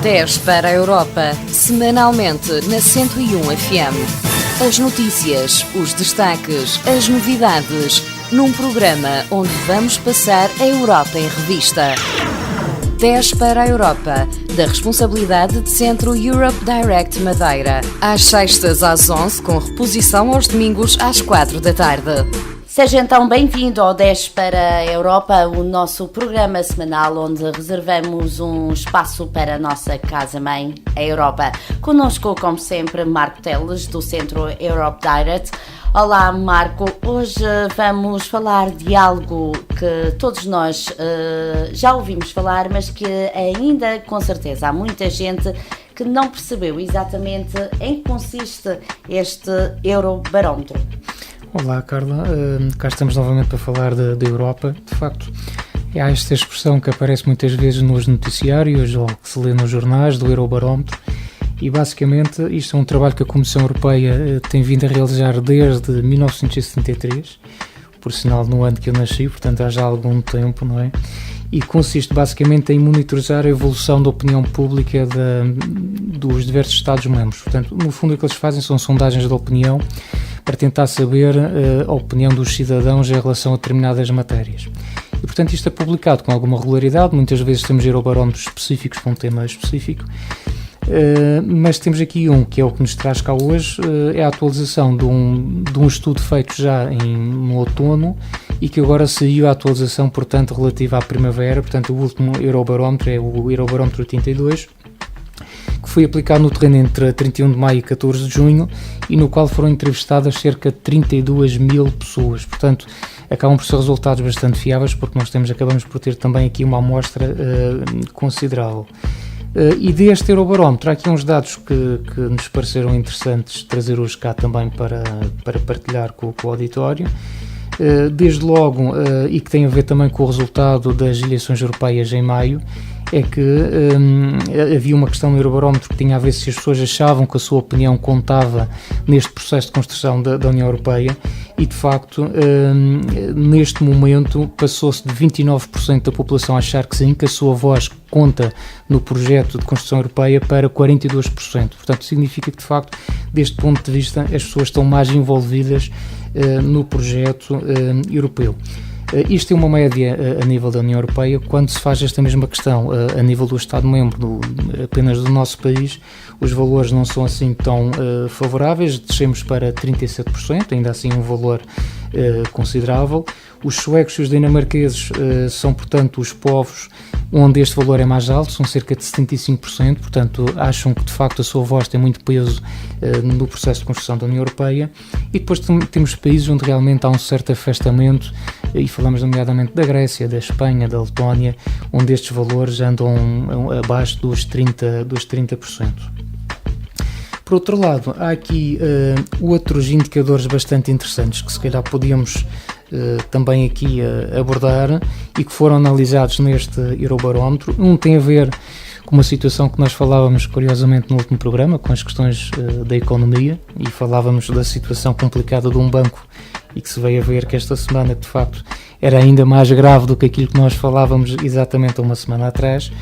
10 para a Europa, semanalmente na 101 FM. As notícias, os destaques, as novidades, num programa onde vamos passar a Europa em revista. 10 para a Europa, da responsabilidade de Centro Europe Direct Madeira. Às sextas às 11, com reposição aos domingos às 4 da tarde. Seja então bem-vindo ao 10 para a Europa, o nosso programa semanal onde reservamos um espaço para a nossa casa-mãe, a Europa. Connosco, como sempre, Marco Teles, do Centro Europe Direct. Olá, Marco. Hoje vamos falar de algo que todos nós já ouvimos falar, mas que ainda, com certeza, há muita gente que não percebeu exatamente em que consiste este Eurobarómetro. Olá, Carla. Cá estamos novamente para falar da Europa. De facto, há esta expressão que aparece muitas vezes nos noticiários ou que se lê nos jornais do Eurobarómetro e, basicamente, isto é um trabalho que a Comissão Europeia tem vindo a realizar desde 1973, por sinal no ano que eu nasci, portanto há já algum tempo, não é? E consiste basicamente em monitorizar a evolução da opinião pública dos diversos Estados-membros. Portanto, no fundo o que eles fazem são sondagens de opinião para tentar saber a opinião dos cidadãos em relação a determinadas matérias. E, portanto, isto é publicado com alguma regularidade, muitas vezes temos eurobarómetros específicos para um tema específico, mas temos aqui um que é o que nos traz cá hoje, é a atualização de um estudo feito já no outono e que agora saiu a atualização, portanto, relativa à primavera. Portanto, o último Eurobarómetro é o Eurobarómetro 82, que foi aplicado no terreno entre 31 de maio e 14 de junho e no qual foram entrevistadas cerca de 32 mil pessoas. Portanto, acabam por ser resultados bastante fiáveis porque nós acabamos por ter também aqui uma amostra considerável. E deste Eurobarómetro há aqui uns dados que nos pareceram interessantes trazer hoje cá também para partilhar com o auditório. Desde logo, e que tem a ver também com o resultado das eleições europeias em maio, é que havia uma questão no Eurobarómetro que tinha a ver se as pessoas achavam que a sua opinião contava neste processo de construção da União Europeia e, de facto, neste momento passou-se de 29% da população a achar que sim, que a sua voz conta no projeto de construção europeia para 42%. Portanto, significa que, de facto, deste ponto de vista, as pessoas estão mais envolvidas no projeto europeu. Isto é uma média a nível da União Europeia. Quando se faz esta mesma questão a nível do Estado-membro apenas do nosso país, os valores não são assim tão favoráveis, descemos para 37%, ainda assim um valor considerável. Os suecos e os dinamarqueses são, portanto, os povos onde este valor é mais alto, são cerca de 75%, portanto, acham que de facto a sua voz tem muito peso no processo de construção da União Europeia. E depois temos países onde realmente há um certo afastamento, e falamos nomeadamente da Grécia, da Espanha, da Letónia, onde estes valores andam abaixo dos 30%. Por outro lado, há aqui outros indicadores bastante interessantes que se calhar podíamos também aqui abordar e que foram analisados neste Eurobarómetro. Um tem a ver com uma situação que nós falávamos curiosamente no último programa, com as questões da economia, e falávamos da situação complicada de um banco e que se veio a ver que esta semana de facto era ainda mais grave do que aquilo que nós falávamos exatamente há uma semana atrás.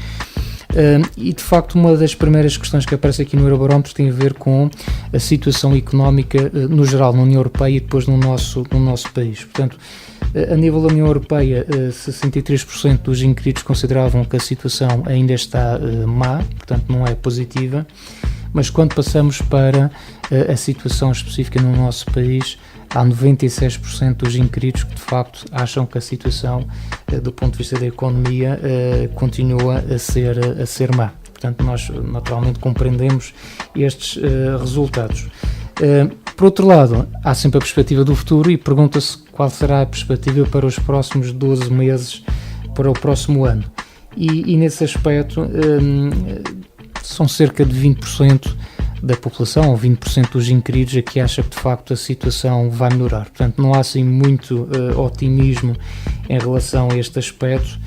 E de facto uma das primeiras questões que aparece aqui no Eurobarómetro tem a ver com a situação económica no geral na União Europeia e depois no nosso país. Portanto, a nível da União Europeia, 63% dos inquiridos consideravam que a situação ainda está má, portanto não é positiva, mas quando passamos para a situação específica no nosso país, há 96% dos inquiridos que de facto acham que a situação do ponto de vista da economia continua a ser má. Portanto, nós naturalmente compreendemos estes resultados. Por outro lado, há sempre a perspectiva do futuro e pergunta-se qual será a perspectiva para os próximos 12 meses, para o próximo ano. E nesse aspecto são cerca de 20% da população, ou 20% dos inquiridos, a que acha que de facto a situação vai melhorar. Portanto, não há assim muito otimismo em relação a este aspecto,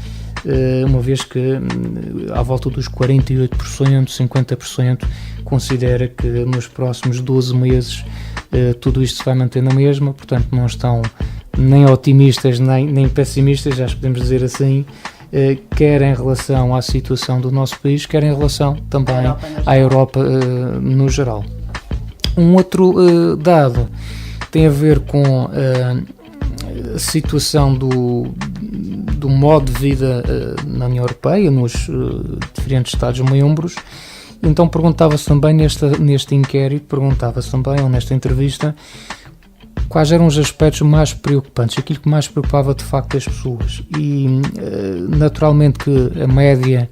uma vez que à volta dos 48%, 50% considera que nos próximos 12 meses tudo isto se vai manter na mesma. Portanto, não estão nem otimistas nem pessimistas, já podemos dizer assim, quer em relação à situação do nosso país, quer em relação também à Europa no geral. Um outro dado tem a ver com a situação do modo de vida na União Europeia, nos diferentes Estados-membros. Então perguntava-se também neste inquérito, ou nesta entrevista, quais eram os aspectos mais preocupantes, aquilo que mais preocupava de facto as pessoas. E naturalmente que a média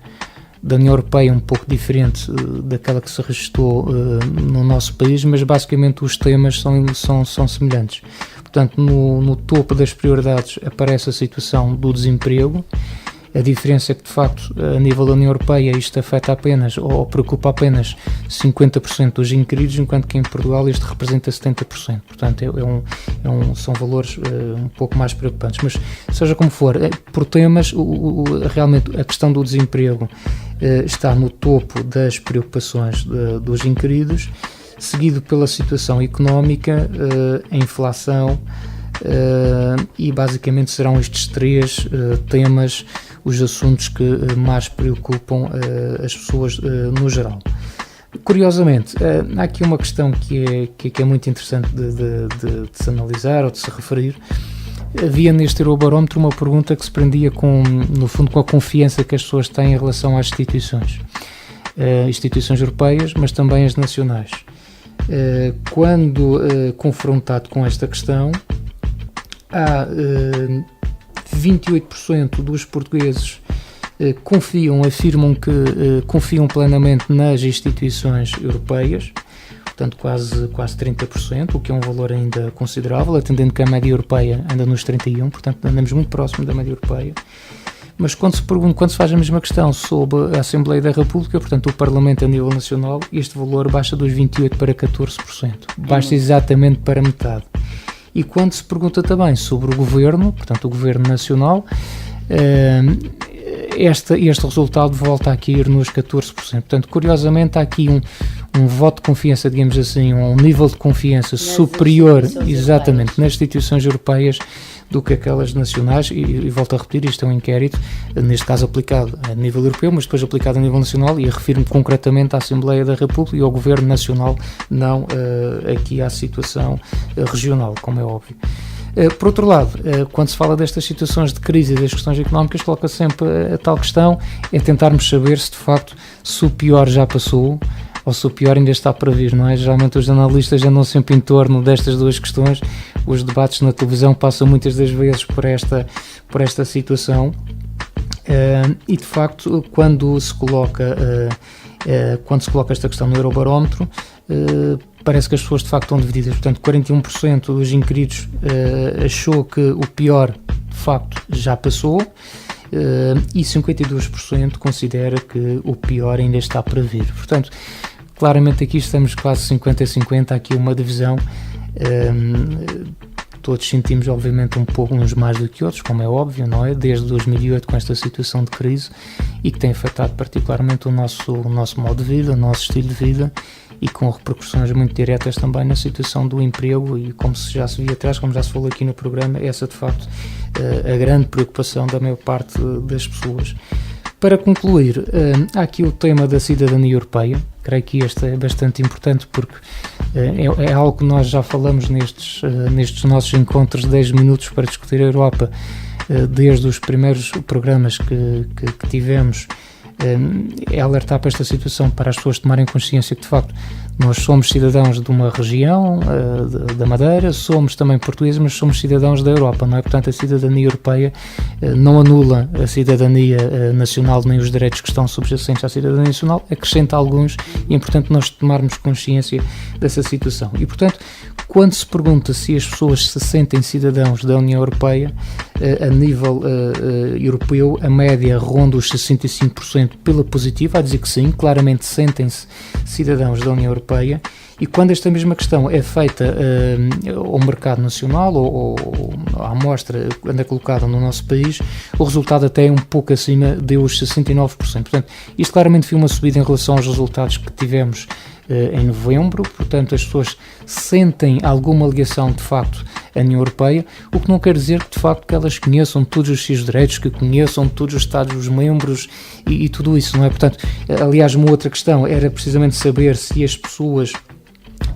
da União Europeia é um pouco diferente daquela que se registrou no nosso país, mas basicamente os temas são semelhantes. Portanto, no topo das prioridades aparece a situação do desemprego. A diferença é que, de facto, a nível da União Europeia isto afeta apenas, ou preocupa apenas 50% dos inquiridos, enquanto que em Portugal isto representa 70%. Portanto, são valores um pouco mais preocupantes. Mas, seja como for, por temas, realmente a questão do desemprego está no topo das preocupações dos inquiridos, seguido pela situação económica, a inflação, e basicamente serão estes três temas os assuntos que mais preocupam as pessoas no geral. Curiosamente, há aqui uma questão que é muito interessante de se analisar ou de se referir. Havia neste Eurobarómetro uma pergunta que se prendia no fundo com a confiança que as pessoas têm em relação às instituições europeias, mas também as nacionais. Quando confrontado com esta questão, há 28% dos portugueses afirmam que confiam plenamente nas instituições europeias, portanto quase 30%, o que é um valor ainda considerável, atendendo que a média europeia anda nos 31%, portanto andamos muito próximo da média europeia. Mas quando se faz a mesma questão sobre a Assembleia da República, portanto o Parlamento a nível nacional, este valor baixa dos 28% para 14%, baixa exatamente para metade. E quando se pergunta também sobre o Governo, portanto o Governo Nacional, este resultado volta a cair nos 14%. Portanto, curiosamente, há aqui um voto de confiança, digamos assim, um nível de confiança superior, exatamente, nas instituições europeias do que aquelas nacionais, e volto a repetir, isto é um inquérito, neste caso aplicado a nível europeu, mas depois aplicado a nível nacional, e refiro-me concretamente à Assembleia da República e ao Governo Nacional, não aqui à situação regional, como é óbvio. Por outro lado, quando se fala destas situações de crise e das questões económicas, coloca sempre a tal questão, é tentarmos saber se de facto se o pior já passou ou se o pior ainda está para vir, não é? Geralmente os analistas andam sempre em torno destas duas questões, os debates na televisão passam muitas das vezes por esta situação, e de facto quando se coloca esta questão no Eurobarómetro, parece que as pessoas de facto estão divididas. Portanto, 41% dos inquiridos achou que o pior de facto já passou, e 52% considera que o pior ainda está para vir. Portanto, claramente aqui estamos quase 50-50, há aqui uma divisão. Todos sentimos obviamente um pouco uns mais do que outros, como é óbvio, não é? Desde 2008 com esta situação de crise, e que tem afetado particularmente o nosso modo de vida, o nosso estilo de vida, e com repercussões muito diretas também na situação do emprego, e como já se via atrás, como já se falou aqui no programa, essa de facto a grande preocupação da maior parte das pessoas. Para concluir, há aqui o tema da cidadania europeia. Creio que este é bastante importante porque é algo que nós já falamos nestes nossos encontros de 10 minutos para discutir a Europa, desde os primeiros programas que tivemos. É alertar para esta situação, para as pessoas tomarem consciência que de facto nós somos cidadãos de uma região, da Madeira, somos também portugueses, mas somos cidadãos da Europa, não é? Portanto, a cidadania europeia não anula a cidadania nacional nem os direitos que estão subjacentes à cidadania nacional, acrescenta alguns, e é importante nós tomarmos consciência dessa situação. E portanto, quando se pergunta se as pessoas se sentem cidadãos da União Europeia, a nível europeu, a média ronda os 65% pela positiva, a dizer que sim, claramente sentem-se cidadãos da União Europeia. E quando esta mesma questão é feita ao mercado nacional ou à amostra anda colocada no nosso país, o resultado até é um pouco acima dos 69%. Portanto, isto claramente foi uma subida em relação aos resultados que tivemos em novembro, portanto as pessoas sentem alguma ligação de facto à União Europeia, o que não quer dizer que de facto que elas conheçam todos os seus direitos, que conheçam todos os Estados-membros e tudo isso, não é? Portanto, aliás, uma outra questão era precisamente saber se as pessoas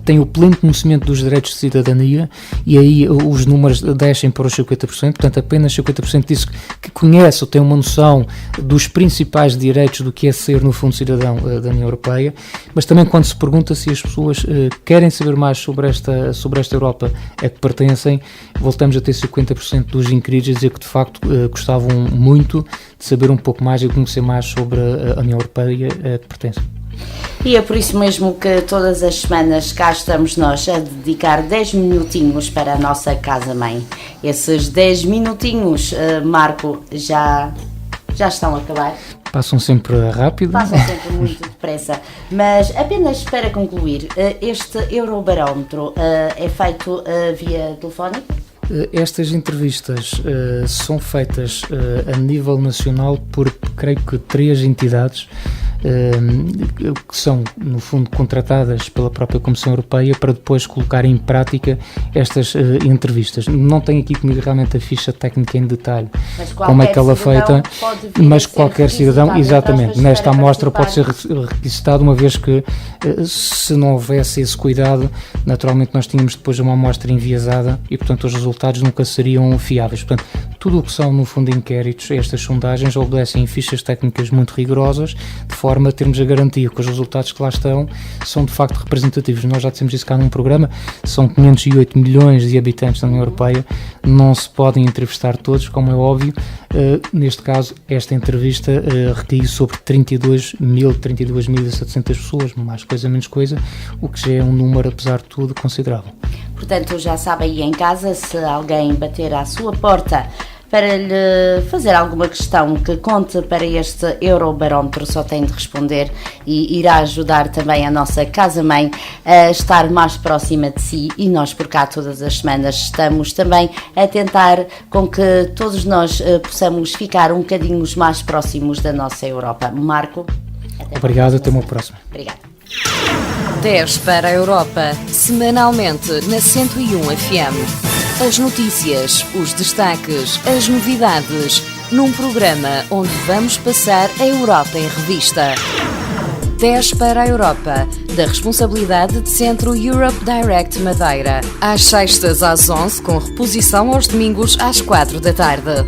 têm o pleno conhecimento dos direitos de cidadania, e aí os números descem para os 50%, portanto apenas 50% disse que conhece ou tem uma noção dos principais direitos do que é ser no fundo cidadão da União Europeia, mas também quando se pergunta se as pessoas querem saber mais sobre esta Europa a que pertencem, voltamos a ter 50% dos inquiridos a dizer que de facto gostavam muito de saber um pouco mais e conhecer mais sobre a União Europeia a que pertencem. E é por isso mesmo que todas as semanas cá estamos nós a dedicar 10 minutinhos para a nossa casa-mãe. Esses 10 minutinhos, Marco, já estão a acabar. Passam sempre rápido. Passam sempre muito depressa. Mas apenas para concluir, este Eurobarómetro é feito via telefónico? Estas entrevistas são feitas a nível nacional por, creio que, 3 entidades que são, no fundo, contratadas pela própria Comissão Europeia para depois colocar em prática estas entrevistas. Não tenho aqui comigo realmente a ficha técnica em detalhe, como é que ela é feita, mas qualquer cidadão, exatamente, nesta amostra pode ser requisitado, uma vez que se não houvesse esse cuidado, naturalmente nós tínhamos depois uma amostra enviesada e, portanto, os resultados nunca seriam fiáveis. Portanto, tudo o que são, no fundo, inquéritos, estas sondagens obedecem fichas técnicas muito rigorosas, de forma a termos a garantia que os resultados que lá estão são de facto representativos. Nós já dissemos isso cá num programa, são 508 milhões de habitantes da União Europeia, não se podem entrevistar todos, como é óbvio. Neste caso, esta entrevista recaiu sobre 32.700 pessoas, mais coisa menos coisa, o que já é um número, apesar de tudo, considerável. Portanto, já sabe aí em casa, se alguém bater à sua porta para lhe fazer alguma questão que conte para este Eurobarómetro, só tem de responder e irá ajudar também a nossa casa-mãe a estar mais próxima de si, e nós por cá todas as semanas estamos também a tentar com que todos nós possamos ficar um bocadinho mais próximos da nossa Europa. Marco, obrigado, até uma próxima. Obrigada. 10 para a Europa, semanalmente na 101 FM. As notícias, os destaques, as novidades, num programa onde vamos passar a Europa em revista. 10 para a Europa, da responsabilidade de Centro Europe Direct Madeira. Às sextas às 11, com reposição aos domingos às 4 da tarde.